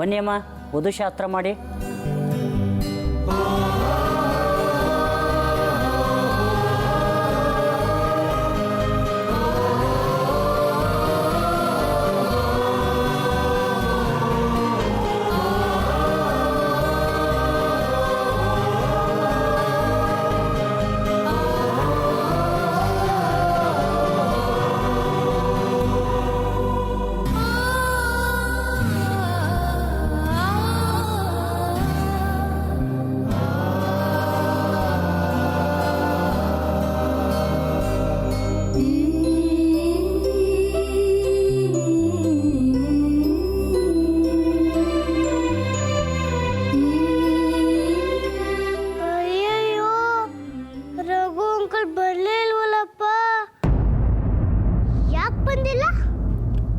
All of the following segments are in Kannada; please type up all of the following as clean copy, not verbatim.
ಬನ್ನಿ ಅಮ್ಮ, ವಧುಶಾಸ್ತ್ರ ಮಾಡಿ.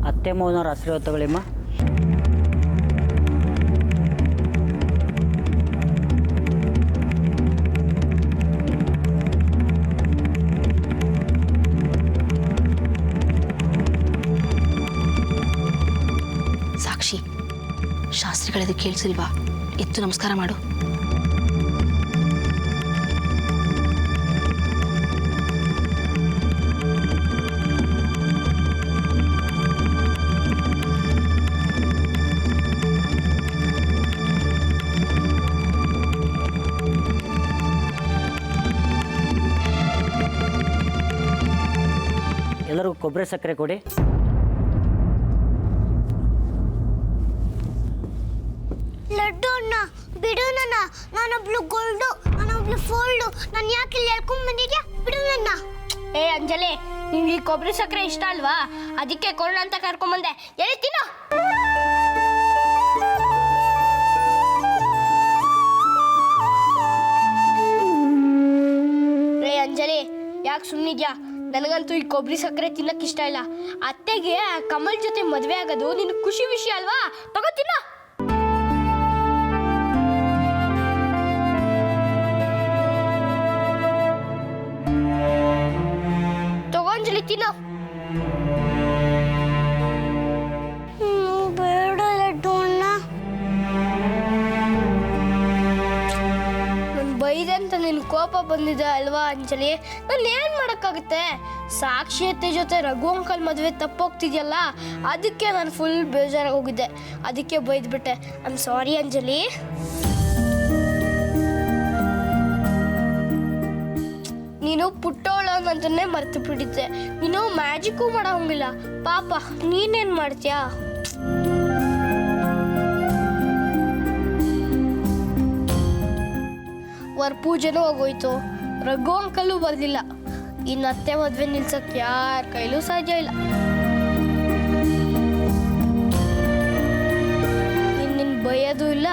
ಅತ್ತೆ ಮಾವನವ್ರ ಆಶೀರ್ವಾದ ತಗೊಳ್ಳಿಮ್ಮ. ಸಾಕ್ಷಿ, ಶಾಸ್ತ್ರಿಗಳದು ಕೇಳಿಸಿಲ್ವಾ? ಎತ್ತು ನಮಸ್ಕಾರ ಮಾಡು. ಎಲ್ಲರಿಗೂ ಕೊಬ್ಬರಿ ಸಕ್ಕರೆ ಕೊಡಿ. ಲಡ್ಡು ಅಣ್ಣ ಬಿಡು ನನ್ನ, ನಾನೊಬ್ಳು ಗೋಲ್ಡು, ನಾನೊಬ್ಳು ಫೋಲ್ಡು, ನಾನು ಯಾಕೆ ಇಲ್ಲಿ ಹೇಳ್ಕೊಂಡ್ ಬಂದಿದ್ಯಾ? ಬಿಡು ನನ್ನ. ಏ ಅಂಜಲಿ, ನಿಂಗೆ ಕೊಬ್ಬರಿ ಸಕ್ಕರೆ ಇಷ್ಟ ಅಲ್ವಾ? ಅದಕ್ಕೆ ಕೊಡೋಣ ಅಂತ ಕರ್ಕೊಂಬಂದೆ. ಹೇಳ್ತೀನೋ ರೇ ಅಂಜಲಿ, ಯಾಕೆ ಸುಮ್ಮನಿದ್ಯಾ? ನನಗಂತೂ ಈ ಕೊಬ್ಬರಿ ಸಕ್ಕರೆ ತಿನ್ನಕ್ಕೆ ಇಷ್ಟ ಇಲ್ಲ. ಅತ್ತೆಗೆ ಕಮಲ್ ಜೊತೆ ಮದುವೆ ಆಗೋದು ನಿನ್ ಖುಷಿ ವಿಷಯ ಅಲ್ವಾ? ತಗೋತೀನ. ತಗೊಂಜಲಿ ತಿನ್ನೋ. ಬೇಡ ಲಡ್ಡು ಅಣ್ಣ. ನನ್ ಬೈದೆ ಅಂತ ನಿನ್ ಕೋಪ ಬಂದಿದೆ ಅಲ್ವಾ ಅಂಜಲಿ? ನಾನು ಏನ್ ಮಾಡಕ್ಕಾಗುತ್ತೆ? ಸಾಕ್ಷಿಯತೆ ಜೊತೆ ರಘು ಅಂಕಲ್ ಮದುವೆ ತಪ್ಪೋಗ್ತಿದ್ಯಲ್ಲ, ಅದಕ್ಕೆ ನಾನು ಫುಲ್ ಬೇಜಾರಾಗಿ ಹೋಗಿದ್ದೆ. ಅದಕ್ಕೆ ಬೈದ್ಬಿಟ್ಟೆ. I am sorry Anjali. ನೀನು ಪುಟ್ಟೋಳ ಅಂತನ್ನೇ ಮರ್ತು ಬಿಟ್ಟಿದ್ದೆ. ನೀನು ಮ್ಯಾಜಿಕ್ಕೂ ಮಾಡೋಂಗಿಲ್ಲ. ಪಾಪ ನೀನೇನ್ ಮಾಡ್ತೀಯಾ? ಪೂಜೆನೂ ಹೋಗೋಯ್ತು, ರಘು ಅಂಕಲ್ಲೂ ಬರ್ಲಿಲ್ಲ. ಇನ್ನು ಅತ್ತೆ ಮದ್ವೆ ನಿಲ್ಸಕ್ ಯಾರ ಕೈಲೂ ಸಾಧ್ಯ ಇಲ್ಲ. ನಿನ್ನ ಬೈಯೋದು ಇಲ್ಲ,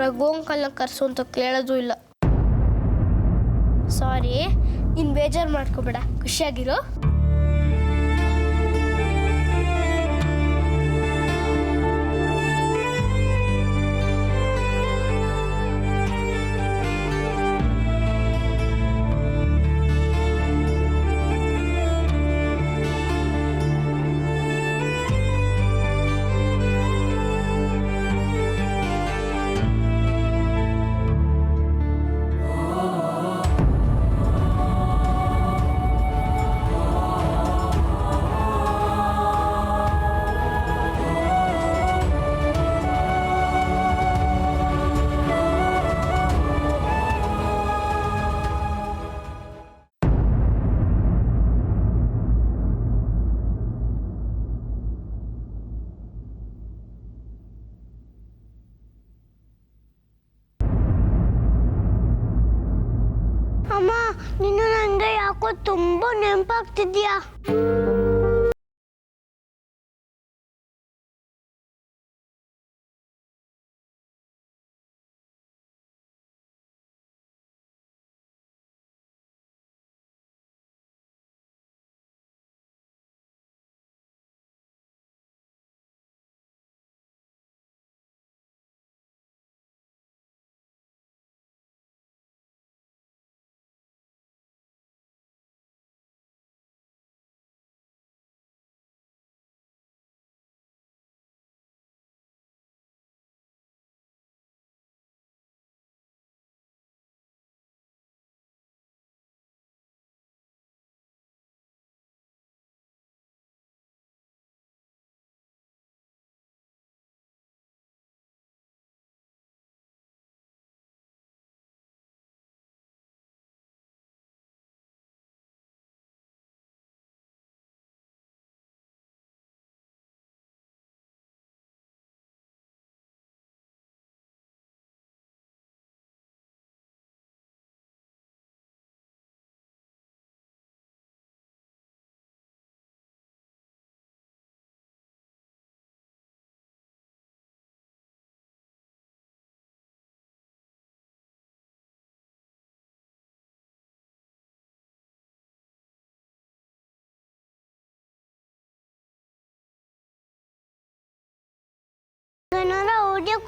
ರಘು ಅಂಕಲ್ನ ಕರ್ಸು ಅಂತ ಕೇಳೋದು ಇಲ್ಲ. ಸಾರಿ, ನೀನು ಬೇಜಾರು ಮಾಡ್ಕೋಬೇಡ, ಖುಷಿಯಾಗಿರು. ಅಮ್ಮ, ನೀನು ನನಗೆ ಯಾಕೋ ತುಂಬಾ ನೆನಪಾಗ್ತಿದ್ಯಾ.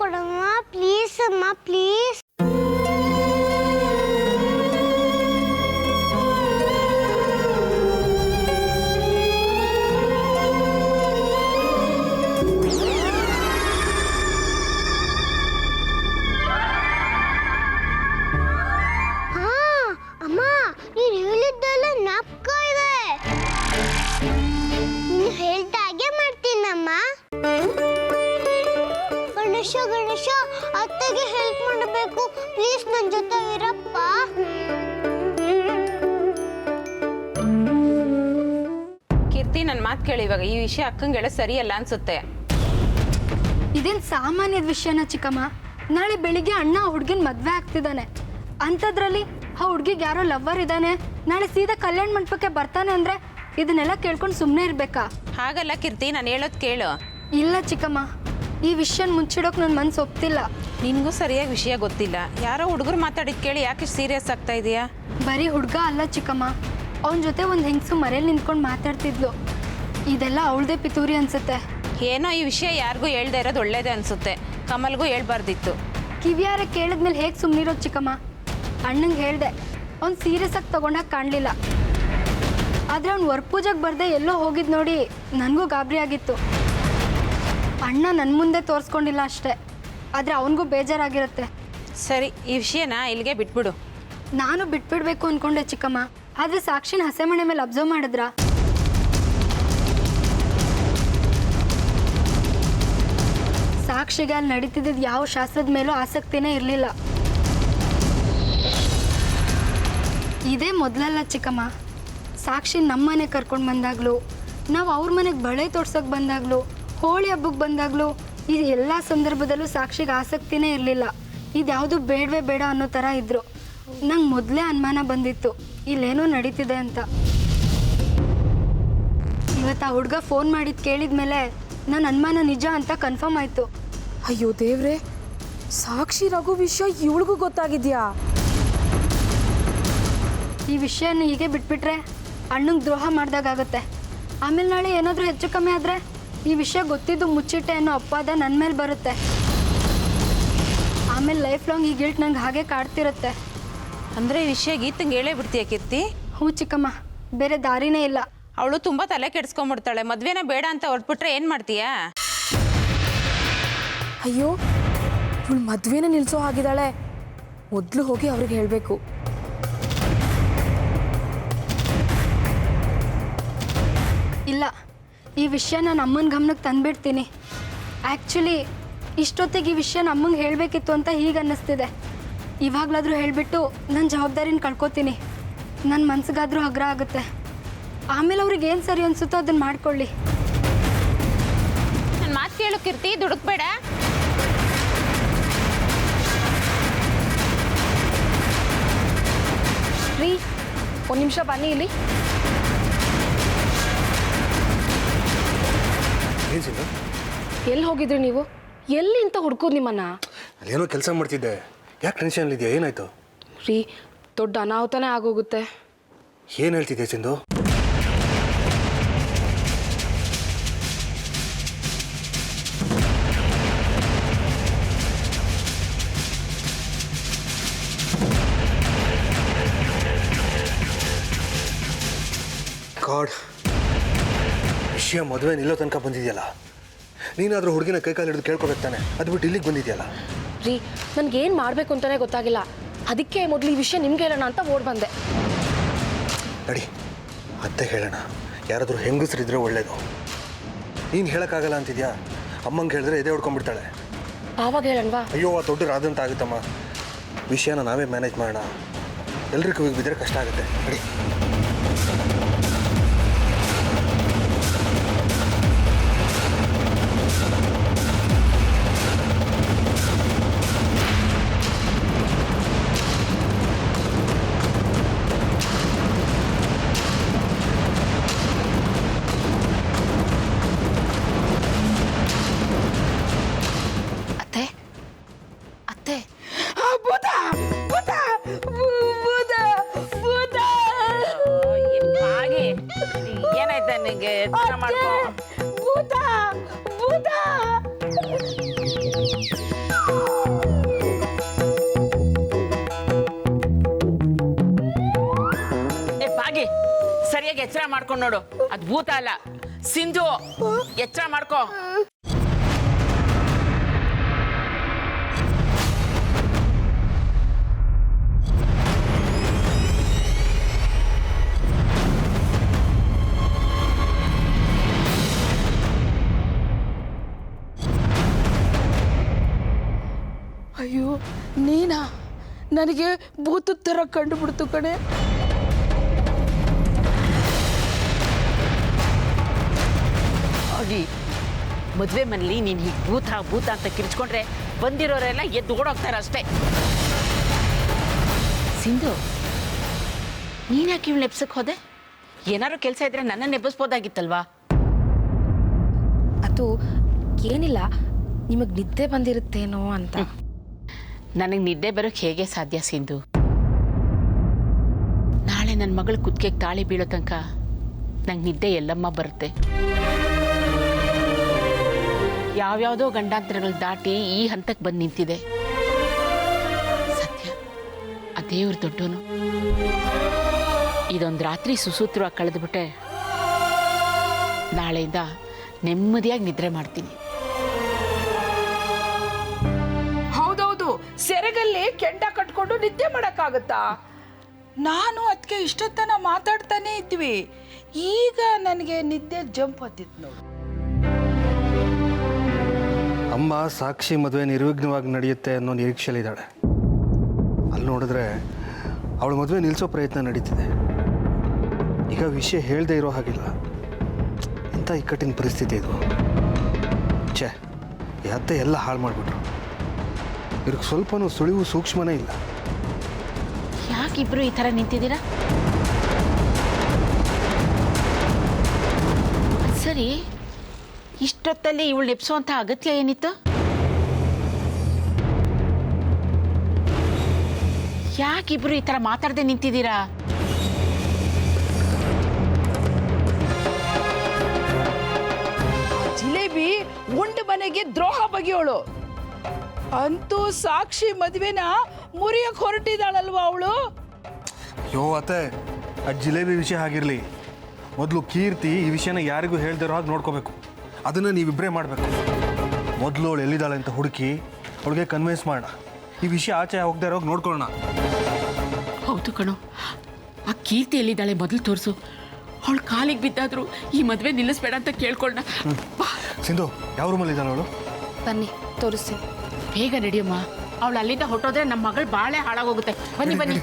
ಕೊಡಮ್ಮ ಪ್ಲೀಸ್ ಅಮ್ಮ ಪ್ಲೀಸ್. ಅಮ್ಮ ನೀನು ಹೇಳಿದ್ದೆಲ್ಲ ಜ್ಞಾಪಕ ಇದೆ. ನೀನು ಹೇಳ್ದಾಗೆ ಮಾಡ್ತೀನಮ್ಮ. ಗಣೇಶ ಅತ್ತೆಗೆ ಹೆಲ್ಪ್ ಮಾಡಬೇಕು ಪ್ಲೀಸ್, ನನ್ನ ಜೊತೆ ಇರಪ್ಪ. ಕೀರ್ತಿ, ನನ್ನ ಮಾತು ಕೇಳಿ. ಇವಾಗ ಈ ವಿಷಯ ಅಕ್ಕಂಗೆ ಹೇಳೋ ಸರಿಯಲ್ಲ ಅನ್ಸುತ್ತೆ. ಇದೇನು ಸಾಮಾನ್ಯದ ವಿಷಯನ ಚಿಕ್ಕಮ್ಮ? ನಾಳೆ ಬೆಳಿಗ್ಗೆ ಅಣ್ಣ ಹುಡುಗಿನ ಮದುವೆ ಆಗ್ತಿದ್ದಾನೆ, ಅಂಥದ್ರಲ್ಲಿ ಆ ಹುಡುಗಿಗೆ ಯಾರೋ ಲವ್ವರ್ ಇದ್ದಾನೆ, ನಾಳೆ ಸೀದಾ ಕಲ್ಯಾಣ ಮಂಟಪಕ್ಕೆ ಬರ್ತಾನೆ ಅಂದರೆ ಇದನ್ನೆಲ್ಲ ಕೇಳ್ಕೊಂಡು ಸುಮ್ಮನೆ ಇರಬೇಕಾ? ಹಾಗಲ್ಲ ಕೀರ್ತಿ, ನಾನು ಹೇಳೋದು ಕೇಳು. ಇಲ್ಲ ಚಿಕ್ಕಮ್ಮ, ಈ ವಿಷಯನ ಮುಚ್ಚಿಡೋಕೆ ನನ್ನ ಮನಸ್ಸು ಒಪ್ತಿಲ್ಲ. ನಿನಗೂ ಸರಿಯಾಗಿ ವಿಷಯ ಗೊತ್ತಿಲ್ಲ. ಯಾರೋ ಹುಡುಗರು ಮಾತಾಡಿದ್ ಕೇಳಿ ಯಾಕೆ ಸೀರಿಯಸ್ ಆಗ್ತಾ ಇದೆಯಾ? ಬರೀ ಹುಡುಗ ಅಲ್ಲ ಚಿಕ್ಕಮ್ಮ, ಅವನ ಜೊತೆ ಒಂದು ಹೆಂಗಸು ಮರೇಲಿ ನಿಂತ್ಕೊಂಡು ಮಾತಾಡ್ತಿದ್ಲು. ಇದೆಲ್ಲ ಅವಳದೇ ಪಿತೂರಿ ಅನ್ಸುತ್ತೆ. ಏನೋ ಈ ವಿಷಯ ಯಾರಿಗೂ ಹೇಳ್ದೆ ಇರೋದು ಒಳ್ಳೇದೇ ಅನ್ಸುತ್ತೆ. ಕಮಲ್ಗೂ ಹೇಳ್ಬಾರ್ದಿತ್ತು. ಕಿವಿಯಾರ ಕೇಳಿದ್ಮೇಲೆ ಹೇಗೆ ಸುಮ್ಮನಿರೋದು ಚಿಕ್ಕಮ್ಮ? ಅಣ್ಣಂಗೆ ಹೇಳಿದೆ, ಅವ್ನು ಸೀರಿಯಸ್ ಆಗಿ ತೊಗೊಂಡಾಗ ಕಾಣಲಿಲ್ಲ. ಆದರೆ ಅವ್ನು ವರಪೂಜೆಗೆ ಬರದೆ ಎಲ್ಲೋ ಹೋಗಿದ್ದು ನೋಡಿ ನನಗೂ ಗಾಬರಿ ಆಗಿತ್ತು. ಅಣ್ಣ ನನ್ನ ಮುಂದೆ ತೋರಿಸ್ಕೊಂಡಿಲ್ಲ ಅಷ್ಟೇ, ಆದರೆ ಅವನಿಗೂ ಬೇಜಾರಾಗಿರುತ್ತೆ. ಸರಿ, ಈ ವಿಷಯನ ಇಲ್ಲಿಗೆ ಬಿಟ್ಬಿಡು. ನಾನು ಬಿಟ್ಬಿಡ್ಬೇಕು ಅಂದ್ಕೊಂಡೆ ಚಿಕ್ಕಮ್ಮ, ಆದರೆ ಸಾಕ್ಷಿನ ಹಸೆಮಣೆ ಮೇಲೆ ಅಬ್ಸರ್ವ್ ಮಾಡಿದ್ರ? ಸಾಕ್ಷಿಗೆ ಅಲ್ಲಿ ನಡೀತಿದ್ದ ಯಾವ ಶಾಸ್ತ್ರದ ಮೇಲೂ ಆಸಕ್ತಿನೇ ಇರಲಿಲ್ಲ. ಇದೇ ಮೊದಲಲ್ಲ ಚಿಕ್ಕಮ್ಮ. ಸಾಕ್ಷಿ ನಮ್ಮ ಮನೆಗೆ ಕರ್ಕೊಂಡು ಬಂದಾಗಲೂ, ನಾವು ಅವ್ರ ಮನೆಗೆ ಬಳೆ ತೋರ್ಸೋಕೆ ಬಂದಾಗಲೂ, ಹೋಳಿ ಹಬ್ಬಕ್ಕೆ ಬಂದಾಗಲೂ, ಈ ಎಲ್ಲ ಸಂದರ್ಭದಲ್ಲೂ ಸಾಕ್ಷಿಗೆ ಆಸಕ್ತಿನೇ ಇರಲಿಲ್ಲ. ಇದ್ಯಾವುದು ಬೇಡವೇ ಬೇಡ ಅನ್ನೋ ಥರ ಇದ್ದರು. ನಂಗೆ ಮೊದಲೇ ಅನುಮಾನ ಬಂದಿತ್ತು ಇಲ್ಲೇನೋ ನಡೀತಿದೆ ಅಂತ. ಇವತ್ತು ಆ ಹುಡುಗ ಫೋನ್ ಮಾಡಿದ್ದು ಕೇಳಿದ ಮೇಲೆ ನನ್ನ ಅನುಮಾನ ನಿಜ ಅಂತ ಕನ್ಫರ್ಮ್ ಆಯಿತು. ಅಯ್ಯೋ ದೇವ್ರೆ, ಸಾಕ್ಷಿ ರಘು ವಿಷಯ ಇವಳಿಗೂ ಗೊತ್ತಾಗಿದ್ಯಾ? ಈ ವಿಷಯನ ಹೀಗೆ ಬಿಟ್ಬಿಟ್ರೆ ಅಣ್ಣಂಗೆ ದ್ರೋಹ ಮಾಡ್ದಾಗತ್ತೆ. ಆಮೇಲೆ ನಾಳೆ ಏನಾದರೂ ಹೆಚ್ಚು ಕಮ್ಮಿ ಆದರೆ ಈ ವಿಷಯ ಗೊತ್ತಿದ್ದು ಮುಚ್ಚಿಟ್ಟೆ ಅನ್ನೋ ಅಪವಾದ ನನ್ನ ಮೇಲೆ ಬರುತ್ತೆ. ಆಮೇಲೆ ಲೈಫ್ ಲಾಂಗ್ ಈ ಗಿಲ್ಟ್ ನಂಗೆ ಹಾಗೆ ಕಾಡ್ತಿರುತ್ತೆ. ಅಂದರೆ ಈ ವಿಷಯ ಗೀತಂಗೆ ಹೇಳೇ ಬಿಡ್ತೀಯ ಕೀರ್ತಿ? ಹ್ಞೂ ಚಿಕ್ಕಮ್ಮ, ಬೇರೆ ದಾರಿನೇ ಇಲ್ಲ. ಅವಳು ತುಂಬ ತಲೆ ಕೆಡಿಸ್ಕೊಂಡ್ಬಿಡ್ತಾಳೆ. ಮದುವೆನ ಬೇಡ ಅಂತ ಹೊರಟ್ಬಿಟ್ರೆ ಏನು ಮಾಡ್ತೀಯಾ? ಅಯ್ಯೋ, ಇವಳು ಮದುವೆನ ನಿಲ್ಲಿಸೋ ಹಾಗಿದ್ದಾಳೆ. ಮೊದಲು ಹೋಗಿ ಅವ್ರಿಗೆ ಹೇಳಬೇಕು. ಇಲ್ಲ, ಈ ವಿಷಯ ನಾನು ಅಮ್ಮನ ಗಮನಕ್ಕೆ ತಂದುಬಿಡ್ತೀನಿ. ಆ್ಯಕ್ಚುಲಿ ಇಷ್ಟೊತ್ತಿಗೆ ಈ ವಿಷಯ ಅಮ್ಮಂಗೆ ಹೇಳಬೇಕಿತ್ತು ಅಂತ ಹೀಗೆ ಅನ್ನಿಸ್ತಿದೆ. ಇವಾಗಲಾದರೂ ಹೇಳಿಬಿಟ್ಟು ನನ್ನ ಜವಾಬ್ದಾರಿನ ಕಳ್ಕೊತೀನಿ. ನನ್ನ ಮನ್ಸಿಗಾದರೂ ಹಗ್ರ ಆಗುತ್ತೆ. ಆಮೇಲೆ ಅವ್ರಿಗೆ ಏನು ಸರಿ ಅನಿಸುತ್ತೋ ಅದನ್ನು ಮಾಡ್ಕೊಳ್ಳಿ. ನನ್ನ ಮಾತು ಕೇಳು ಕೀರ್ತಿ, ದುಡುಕ್ಬೇಡ. ರೀ, ಒಂದು ನಿಮಿಷ ಬನ್ನಿ ಇಲ್ಲಿ. ಎಲ್ಲಿ ಹೋಗಿದ್ರಿ ನೀವು? ಎಲ್ಲಿ ಅಂತ ಹುಡ್ಕೋದು ನಿಮ್ಮನ್ನ? ಅಲ್ಲೇನೋ ಕೆಲಸ ಮಾಡ್ತಿದ್ದೆ. ಯಾಕೆ ಟೆನ್ಷನ್ ಇದೆಯಾ? ಏನಾಯ್ತು? ರೀ, ದೊಡ್ಡ ಅನಾಹುತನೇ ಆಗೋಗುತ್ತೆ. ಏನು ಹೇಳ್ತಿದ್ದೆ ಸಿಂಧು? ಗಾಡ್, ವಿಷಯ ಮದುವೆ ನಿಲ್ಲೋ ತನಕ ಬಂದಿದೆಯಲ್ಲ. ನೀನಾದರೂ ಹುಡುಗಿನ ಕೈಕಾಲು ಹಿಡಿದು ಕೇಳ್ಕೊಬೇಕು ತಾನೆ, ಅದು ಬಿಟ್ಟು ಇಲ್ಲಿಗೆ ಬಂದಿದೆಯಲ್ಲ. ರೀ, ನನಗೇನು ಮಾಡಬೇಕು ಅಂತಲೇ ಗೊತ್ತಾಗಿಲ್ಲ. ಅದಕ್ಕೆ ಮೊದಲು ಈ ವಿಷಯ ನಿಮ್ಗೆ ಹೇಳೋಣ ಅಂತ ಓಡ್ ಬಂದೆ. ನಡಿ, ಅತ್ತೆ ಹೇಳೋಣ. ಯಾರಾದರೂ ಹೆಂಗಸರಿದ್ರೆ ಒಳ್ಳೇದು. ನೀನು ಹೇಳೋಕ್ಕಾಗಲ್ಲ ಅಂತಿದ್ಯಾ? ಅಮ್ಮಂಗೆ ಹೇಳಿದ್ರೆ ಎದೆ ಹೊಡ್ಕೊಂಡ್ಬಿಡ್ತಾಳೆ. ಆವಾಗ ಹೇಳಣ್ವಾ? ಅಯ್ಯೋ, ಆ ದೊಡ್ಡ ರಾದಂತ ಆಗುತ್ತಮ್ಮ. ವಿಷಯನ ನಾವೇ ಮ್ಯಾನೇಜ್ ಮಾಡೋಣ. ಎಲ್ರಿಗೂ ಬಿದ್ದರೆ ಕಷ್ಟ ಆಗುತ್ತೆ. ನಡಿ. ಏನಾಯ್ತಾ ನಿಂಗೆ? ಮಾಡ್ಕೋ. ಸರಿಯಾಗಿ ಎಚ್ಚರ ಮಾಡ್ಕೊಂಡು ನೋಡು. ಅದು ಭೂತ ಅಲ್ಲ ಸಿಂಧು. ಎಚ್ಚರ ಮಾಡ್ಕೋ. ಅಯ್ಯೋ ನೀನಾ? ನನಗೆ ಭೂತದ ಥರ ಕಂಡುಬಿಡ್ತು ಕಣೆ. ಅಡಿ ಮದುವೆ ಮನೇಲಿ ನೀನು ಹೀಗೆ ಭೂತ ಭೂತ ಅಂತ ಕಿರ್ಚ್ಕೊಂಡ್ರೆ ಬಂದಿರೋರೆಲ್ಲ ಎದ್ದು ಓಡೋಗ್ತಾರೆ ಅಷ್ಟೇ. ಸಿಂಧು, ನೀನ್ಯಾಕೆ ಇವಳು ಎಬ್ಸಕ್ಕೆ ಹೋದೆ? ಏನಾದ್ರು ಕೆಲಸ ಇದ್ರೆ ನನ್ನನ್ನು ಎಬ್ಬಿಸ್ಬೋದಾಗಿತ್ತಲ್ವಾ? ಅದು ಏನಿಲ್ಲ, ನಿಮಗೆ ನಿದ್ದೆ ಬಂದಿರುತ್ತೇನೋ ಅಂತ. ನನಗೆ ನಿದ್ದೆ ಬರೋಕ್ಕೆ ಹೇಗೆ ಸಾಧ್ಯ ಸಿಂಧು? ನಾಳೆ ನನ್ನ ಮಗಳ ಕುತ್ತಿಗೆಗೆ ತಾಳಿ ಬೀಳೋ ತನಕ ನಂಗೆ ನಿದ್ದೆ ಎಲ್ಲಮ್ಮ ಬರುತ್ತೆ. ಯಾವ್ಯಾವುದೋ ಗಂಡಾಂತರಗಳು ದಾಟಿ ಈ ಹಂತಕ್ಕೆ ಬಂದು ನಿಂತಿದೆ. ಸತ್ಯ, ಆ ದೇವ್ರ ದೊಡ್ಡೋನು. ಇದೊಂದು ರಾತ್ರಿ ಸುಸೂತ್ರವಾಗಿ ಕಳೆದುಬಿಟ್ಟೆ ನಾಳೆಯಿಂದ ನೆಮ್ಮದಿಯಾಗಿ ನಿದ್ರೆ ಮಾಡ್ತೀನಿ. ಹೌದೌದು, ಸೆರಗಲ್ಲಿ ಕೆಂಡ ಕಟ್ಕೊಂಡು ನಿದ್ದೆ ಮಾಡಕ್ಕಾಗತ್ತಾ? ನಾನು ಅದಕ್ಕೆ ಇಷ್ಟೊತ್ತನ ಮಾತಾಡ್ತಾನೆ ಇದ್ವಿ. ಈಗ ನನಗೆ ನಿದ್ದೆ ಜಂಪ್ ಹತ್ತಿತ್ತು ನೋಡು. ಅಮ್ಮ ಸಾಕ್ಷಿ ಮದುವೆ ನಿರ್ವಿಘ್ನವಾಗಿ ನಡೆಯುತ್ತೆ ಅನ್ನೋ ನಿರೀಕ್ಷೆಯಲ್ಲಿದ್ದಾಳೆ. ಅಲ್ಲಿ ನೋಡಿದ್ರೆ ಅವಳ ಮದುವೆ ನಿಲ್ಲಿಸೋ ಪ್ರಯತ್ನ ನಡೀತಿದೆ. ಈಗ ವಿಷಯ ಹೇಳದೇ ಇರೋ ಹಾಗಿಲ್ಲ. ಎಂಥ ಇಕ್ಕಟ್ಟಿನ ಪರಿಸ್ಥಿತಿ ಇದು. ಛೇ, ಈ ಅತ್ತೆ ಎಲ್ಲ ಹಾಳು ಮಾಡಿಬಿಟ್ರು. ಇವ್ರಿಗೆ ಸ್ವಲ್ಪನೂ ಸುಳಿವು ಸೂಕ್ಷ್ಮನೇ ಇಲ್ಲ. ಯಾಕಿಬ್ರು ಈ ಥರ ನಿಂತಿದ್ದೀರಾ? ಸರಿ, ಇಷ್ಟೊತ್ತಲ್ಲಿ ಇವಳು ನೆಪ್ಸೋಂಥ ಅಗತ್ಯ ಏನಿತ್ತು? ಯಾಕಿಬ್ರು ಈ ಥರ ಮಾತಾಡದೆ ನಿಂತಿದ್ದೀರಾ? ಜಿಲೇಬಿ ಉಂಡು ಮನೆಗೆ ದ್ರೋಹ ಬಗೆಯೋಳು. ಅಂತೂ ಸಾಕ್ಷಿ ಮದುವೆನ ಮುರಿಯಕ್ಕೆ ಹೊರಟಿದ್ದಾಳಲ್ವಾ ಅವಳು? ಅಯ್ಯೋ ಅತ್ತೆ, ಆ ಜಿಲೇಬಿ ವಿಷಯ ಆಗಿರಲಿ. ಮೊದಲು ಕೀರ್ತಿ ಈ ವಿಷಯನ ಯಾರಿಗೂ ಹೇಳ್ದಿರೋ ಹಾಗೆ ನೋಡ್ಕೋಬೇಕು. ಅದನ್ನು ನೀವಿಬ್ಬರೇ ಮಾಡಬೇಕು. ಮೊದಲು ಅವಳು ಎಲ್ಲಿದ್ದಾಳೆ ಅಂತ ಹುಡುಕಿ ಅವಳಿಗೆ ಕನ್ವಿನ್ಸ್ ಮಾಡೋಣ. ಈ ವಿಷಯ ಆಚೆ ಹೋಗದೆ ಇರೋಗಿ ನೋಡ್ಕೊಳ್ಳೋಣ. ಹೌದು ಕಣೋ, ಆ ಕೀರ್ತಿ ಎಲ್ಲಿದ್ದಾಳೆ ಮೊದಲು ತೋರಿಸು. ಅವಳು ಕಾಲಿಗೆ ಬಿದ್ದಾದ್ರು ಈ ಮದುವೆ ನಿಲ್ಲಿಸ್ಬೇಡ ಅಂತ ಕೇಳ್ಕೊಳ್ಳೋಣ. ಸಿಂಧು, ಯಾವ ರೂಮಲ್ಲಿದ್ದಾಳೆ ಅವಳು? ಬನ್ನಿ ತೋರಿಸ್ತೀನಿ. ಬೇಗ ನಡಿಯಮ್ಮ. ಅವಳು ಅಲ್ಲಿಂದ ಹೊಟ್ಟೋದ್ರೆ ನಮ್ಮ ಮಗಳು ಬಾಳೆ ಹಾಳಾಗೋಗುತ್ತೆ. ಬನ್ನಿ ಬನ್ನಿ.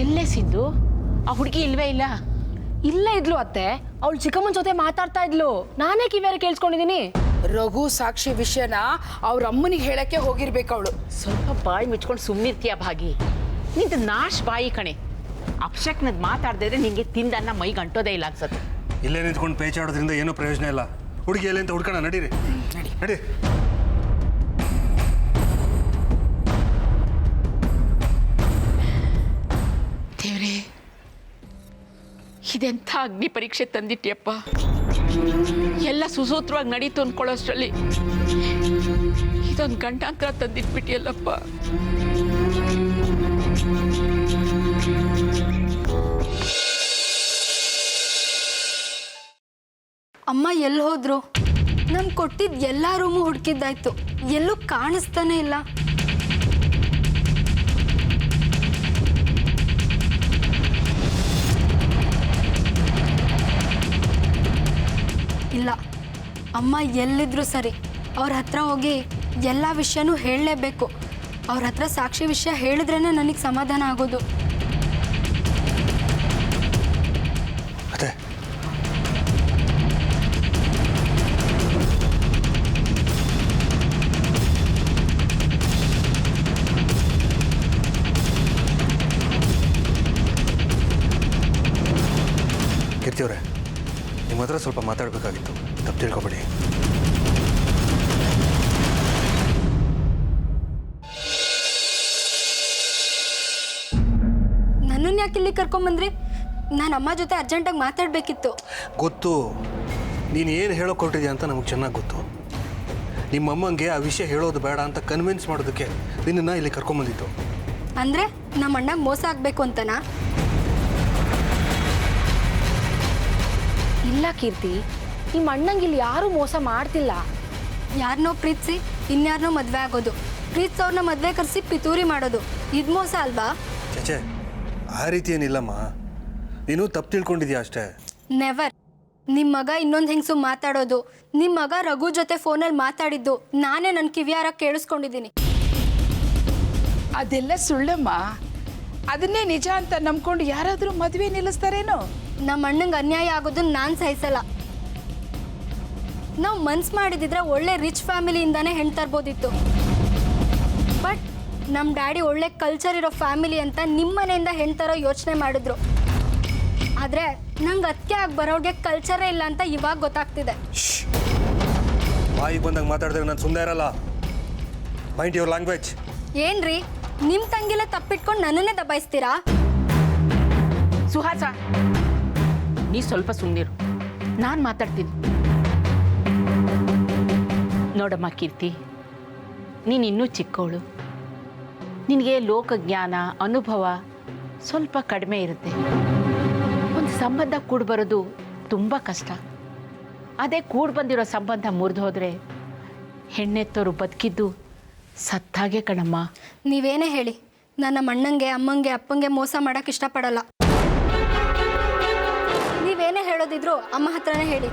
ಎಲ್ಲೇ ಸಿದ್ದು? ಆ ಹುಡುಗಿ ಇಲ್ವೇ ಇಲ್ಲ? ಇಲ್ಲೇ ಇದ್ಲು ಅತ್ತೆ. ಅವಳು ಚಿಕ್ಕಮ್ಮನ ಜೊತೆ ಮಾತಾಡ್ತಾ ಇದ್ಲು. ನಾನೇ ಕಿವಿಯಾರ ಕೇಳಿಸ್ಕೊಂಡಿದ್ದೀನಿ. ರಘು ಸಾಕ್ಷಿ ವಿಷಯನ ಅವ್ರ ಅಮ್ಮನಿಗೆ ಹೇಳಕ್ಕೆ ಹೋಗಿರ್ಬೇಕು ಅವಳು. ಸ್ವಲ್ಪ ಬಾಯಿ ಮುಚ್ಕೊಂಡು ಸುಮ್ಮನಿರ್ತೀಯ ಭಾಗಿ. ನಿಂದು ನಾಶ್ ಬಾಯಿ ಕಣೆ. ಅಪಶಕ್ನದ್ ಮಾತಾಡ್ದಿದ್ರೆ ನಿಂಗೆ ತಿಂದನ್ನ ಮೈಗೆ ಅಂಟೋದೇ ಇಲ್ಲ ಅನ್ಸತ್ತೆ. ಇಲ್ಲೇ ನಿಂತ್ಕೊಂಡು ಪೇಚಾಡೋದ್ರಿಂದ ಏನೂ ಪ್ರಯೋಜನ ಇಲ್ಲ. ಹುಡುಗಿ ಎಲ್ಲಿ ಅಂತ ಹುಡ್ಕೋಣ. ನಡೀರಿ ನಡಿ. ದೇವ್ರೇ, ಇದೆಂಥ ಅಗ್ನಿ ಪರೀಕ್ಷೆ ತಂದಿಟ್ಟಿಯಪ್ಪ. ಎಲ್ಲ ಸುಸೂತ್ರವಾಗಿ ನಡೀತು ಅನ್ಕೊಳ್ಳೋಷ್ಟರಲ್ಲಿ ಇದೊಂದು ಗಂಡಾಂತರ ತಂದಿಟ್ಬಿಟ್ಟಿಯಲ್ಲಪ್ಪ. ಅಮ್ಮ ಎಲ್ಲಿ ಹೋದ್ರು? ನಮ್ಗೆ ಕೊಟ್ಟಿದ್ದ ಎಲ್ಲ ರೂಮು ಹುಡುಕಿದ್ದಾಯ್ತು, ಎಲ್ಲೂ ಕಾಣಿಸ್ತಾನೆ ಇಲ್ಲ. ಇಲ್ಲ, ಅಮ್ಮ ಎಲ್ಲಿದ್ರು ಸರಿ, ಅವ್ರ ಹತ್ರ ಹೋಗಿ ಎಲ್ಲ ವಿಷಯನೂ ಹೇಳಲೇಬೇಕು. ಅವ್ರ ಹತ್ರ ಸಾಕ್ಷಿ ವಿಷಯ ಹೇಳಿದ್ರೇ ನನಗೆ ಸಮಾಧಾನ ಆಗೋದು. ಅದೇ ಕೀರ್ತಿಯವರೇ, ನಿಮ್ಮ ಹತ್ರ ಸ್ವಲ್ಪ ಮಾತಾಡಬೇಕಾಗಿತ್ತು. ತಪ್ಪು ತಿಳ್ಕೊಬೇಡಿ. ನನ್ನನ್ನು ಯಾಕೆ ಇಲ್ಲಿ ಕರ್ಕೊಂಬಂದ್ರಿ? ನಾನು ಅಮ್ಮ ಜೊತೆ ಅರ್ಜೆಂಟಾಗಿ ಮಾತಾಡಬೇಕಿತ್ತು. ಗೊತ್ತು, ನೀನು ಏನು ಹೇಳೋಕೆ ಹೊರಟಿದ್ಯಾ ಅಂತ ನಮಗೆ ಚೆನ್ನಾಗಿ ಗೊತ್ತು. ನಿಮ್ಮಮ್ಮಂಗೆ ಆ ವಿಷಯ ಹೇಳೋದು ಬೇಡ ಅಂತ ಕನ್ವಿನ್ಸ್ ಮಾಡೋದಕ್ಕೆ ನಿನ್ನನ್ನು ಇಲ್ಲಿ ಕರ್ಕೊಂಬಂದಿತ್ತು. ಅಂದರೆ ನಮ್ಮ ಅಣ್ಣಗೆ ಮೋಸ ಆಗಬೇಕು ಅಂತನಾ? ಇಲ್ಲ ಕೀರ್ತಿ, ನಿಮ್ಮ ಅಣ್ಣಂಗೆ ಇಲ್ಲಿ ಯಾರೂ ಮೋಸ ಮಾಡ್ತಿಲ್ಲ. ಯಾರನ್ನೋ ಪ್ರೀತಿಸಿ ಇನ್ಯಾರನ್ನೋ ಮದುವೆ ಆಗೋದು, ಪ್ರೀತಿಸೋರ್ನ ಮದುವೆ ಕರೆಸಿ ಪಿತೂರಿ ಮಾಡೋದು, ಇದು ಮೋಸ ಅಲ್ವಾ? ಚೇಚೆ, ಆ ರೀತಿ ಏನಿಲ್ಲಮ್ಮ, ನೀನು ತಪ್ಪು ತಿಳ್ಕೊಂಡಿದ್ಯಾ ಅಷ್ಟೇ. ನೆವರ್. ನಿಮ್ಮ ಮಗ ಇನ್ನೊಂದು ಹೆಂಗಸು ಮಾತಾಡೋದು, ನಿಮ್ಮ ಮಗ ರಘು ಜೊತೆ ಫೋನಲ್ಲಿ ಮಾತಾಡಿದ್ದು ನಾನೇ ನನ್ನ ಕಿವಿಯಾರ ಕೇಳಿಸ್ಕೊಂಡಿದ್ದೀನಿ. ಅದೆಲ್ಲ ಸುಳ್ಳಮ್ಮ. ಅದನ್ನೇ ನಿಜ ಅಂತ ನಂಬ್ಕೊಂಡು ಯಾರಾದರೂ ಮದುವೆ ನಿಲ್ಲಿಸ್ತಾರೇನೋ? ನಮ್ಮ ಅಣ್ಣಂಗೆ ಅನ್ಯಾಯ ಆಗೋದನ್ನ ನಾನು ಸಹಿಸಲ್ಲ. ನಾವು ಮನ್ಸು ಮಾಡಿದಿದ್ರೆ ಒಳ್ಳೆ ರಿಚ್ ಫ್ಯಾಮಿಲಿಯಿಂದಾನೇ ಹೆಣ್ಣು ತರ್ಬೋದಿತ್ತು. ಬಟ್ ನಮ್ಮ ಡ್ಯಾಡಿ ಒಳ್ಳೆ ಕಲ್ಚರ್ ಇರೋ ಫ್ಯಾಮಿಲಿ ಅಂತ ನಿಮ್ಮ ಮನೆಯಿಂದ ಹೆಣ್ಣು ತರೋ ಯೋಚನೆ ಮಾಡಿದ್ರು. ಆದರೆ ನಂಗೆ ಅತ್ತೆ ಆಗಿ ಬರೋರಿಗೆ ಕಲ್ಚರೇ ಇಲ್ಲ ಅಂತ ಇವಾಗ ಗೊತ್ತಾಗ್ತಿದೆ. ಬಾಯಿಗೆ ಬಂದಾಗ ಮಾತಾಡಿದ್ರೆ ನಾನು ಸುಮ್ಮನೆ ಇರಲ್ಲ. Mind your language. ಏನ್ರಿ, ನಿಮ್ಮ ತಂಗಿಲೆ ತಪ್ಪಿಟ್ಕೊಂಡು ನನ್ನನ್ನೇ ದಬಾಯಿಸ್ತೀರಾ? ಸುಹಾಸ, ನೀ ಸ್ವಲ್ಪ ಸುಮ್ಮನಿರು, ನಾನು ಮಾತಾಡ್ತೀನಿ. ನೋಡಮ್ಮ ಕೀರ್ತಿ, ನೀನು ಇನ್ನೂ ಚಿಕ್ಕವಳು, ನಿನಗೆ ಲೋಕಜ್ಞಾನ ಅನುಭವ ಸ್ವಲ್ಪ ಕಡಿಮೆ ಇರುತ್ತೆ. ಒಂದು ಸಂಬಂಧ ಕೂಡಿ ಬರೋದು ತುಂಬ ಕಷ್ಟ. ಅದೇ ಕೂಡಿ ಬಂದಿರೋ ಸಂಬಂಧ ಮುರಿದು ಹೋದರೆ ಹೆಣ್ಣೆತ್ತೋರು ಬದುಕಿದ್ದು ಸತ್ತಾಗೆ ಕಣಮ್ಮ. ನೀವೇನೇ ಹೇಳಿ, ನನ್ನ ಅಣ್ಣಂಗೆ ಅಮ್ಮಂಗೆ ಅಪ್ಪಂಗೆ ಮೋಸ ಮಾಡೋಕ್ಕೆ ಇಷ್ಟಪಡಲ್ಲ. ನೀವೇನೇ ಹೇಳೋದಿದ್ರು ಅಮ್ಮ ಹತ್ರನೇ ಹೇಳಿ.